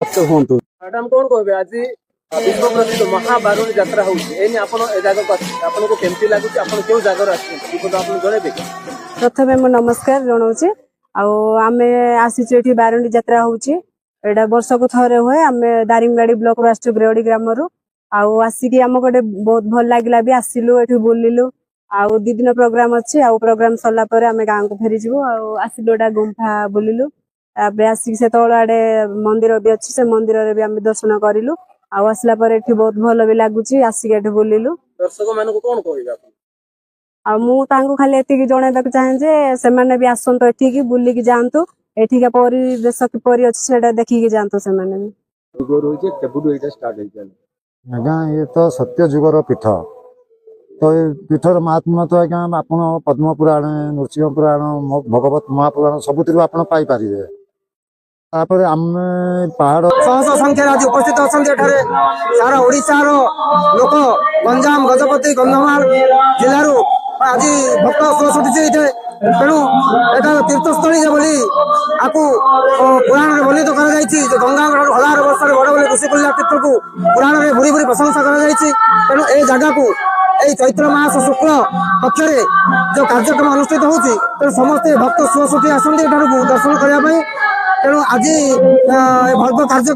ହୁଅନ୍ତୁ। ମ୍ୟାଡାମ କଣ କହିବେ ଆଜି ବିଶ୍ୱ ପ୍ରସିଦ୍ଧ ମହାବାରୁଣୀ ଯାତ୍ରା ହଉଛି ଏଇନି ଆପଣ ଏ ଜାଗାକୁ ଆସିଛନ୍ତି ଆପଣଙ୍କୁ କେମିତି ଲାଗୁଛି ଆପଣ କେଉଁ ଜାଗାରୁ ଆସିଛନ୍ତି ବିପଦ ଆପଣ ଜଣେଇବେ କି? ପ୍ରଥମେ ମୁଁ ନମସ୍କାର ଜଣାଉଛି। ଆଉ ଆମେ ଆସିଛୁ ଏଠି ବାରୁଣୀ ଯାତ୍ରା ହଉଛି, ଏଇଟା ବର୍ଷକୁ ଥରେ ହୁଏ। ଆମେ ଦାରିଙ୍ଗବାଡି ବ୍ଲକରୁ ଆସିଛୁ ବ୍ରେଓଡି ଗ୍ରାମରୁ। ଆଉ ଆସିକି ଆମକୁ ଗୋଟେ ବହୁତ ଭଲ ଲାଗିଲା ବି, ଆସିଲୁ ଏଠି ବୁଲିଲୁ। ଆଉ 2 ଦିନ ପ୍ରୋଗ୍ରାମ ଅଛି, ଆଉ ପ୍ରୋଗ୍ରାମ ସରିଲା ପରେ ଆମେ ଗାଁକୁ ଫେରିଯିବୁ। ଆଉ ଆସିଲୁ ଏଟା ଗୁମ୍ଫା ବୁଲିଲୁ, ତାପରେ ଆସିକି ସେତେବେଳେ ଆଡେ ମନ୍ଦିର ବି ଅଛି, ସେ ମନ୍ଦିରରେ ବି ଆମେ ଦର୍ଶନ କରିଲୁ। ଆଉ ଆସିଲା ପରେ ଏଠି ବହୁତ ଭଲ ବି ଲାଗୁଛି, ଆସିକି ଏଠି ବୁଲିଲୁ। ଦର୍ଶକ ମାନଙ୍କୁ କଣ କହିବେ ଆପଣ? ଆଉ ମୁଁ ତାଙ୍କୁ ଖାଲି ଏତିକି ଜଣେଇବାକୁ ଚାହେଁ ଯେ ସେମାନେ ବି ଆସନ୍ତୁ ଏଠିକି, ବୁଲିକି ଯାଆନ୍ତୁ। ଏଠିକା ପରିବେଶ କିପରି ଅଛି ସେଟା ଦେଖିକି ଯାଆନ୍ତୁ ସେମାନେ ବି। ଆଜ୍ଞା ଇଏ ତ ସତ୍ୟ ଯୁଗର ପୀଠ। ତ ଏ ପୀଠର ମାହାତ୍ମ୍ୟ ତ ଆଜ୍ଞା ଆପଣ ପଦ୍ମ ପୁରାଣ, ନୃସିଂହ ପୁରାଣ, ଭଗବତ ମହାପୁରାଣ ସବୁଥିରୁ ଆପଣ ପାଇପାରିବେ। ତାପରେ ଆମେ ପାହାଡ଼ ଶହ ଶହ ସଂଖ୍ୟାରେ ଆଜି ଉପସ୍ଥିତ ଅଛନ୍ତି ଏଠାରେ ସାରା ଓଡ଼ିଶାର ଲୋକ, ଗଞ୍ଜାମ, ଗଜପତି, କନ୍ଧମାଳ ଜିଲ୍ଲାରୁ ଆଜି ଭକ୍ତ ସୁଅ ଛୁଟିଛି ଏଇଠି। ତେଣୁ ଏଟା ତୀର୍ଥସ୍ଥଳୀ ବୋଲି ଆକୁ ପୁରାଣରେ ବର୍ଣ୍ଣିତ କରାଯାଇଛି ଯେ ଗଙ୍ଗାଙ୍କ 1000 ବର୍ଷରେ ବଡ ବୋଲି ଋଷିକୁଲ୍ୟା ତୀର୍ଥକୁ ପୁରାଣରେ ଭୁରି ଭୁରି ପ୍ରଶଂସା କରାଯାଇଛି। ତେଣୁ ଏ ଜାଗାକୁ ଏଇ ଚୈତ୍ର ମାସ ଶୁକ୍ଳ ପକ୍ଷରେ ଯୋଉ କାର୍ଯ୍ୟକ୍ରମ ଅନୁଷ୍ଠିତ ହଉଛି, ତେଣୁ ସମସ୍ତେ ଭକ୍ତ ସୁଅ ଛୁଟି ଆସନ୍ତି ଏଠାକୁ ଦର୍ଶନ କରିବା ପାଇଁ। ତେଣୁ ଆଜି ଭବ୍ୟ କାର୍ଯ୍ୟ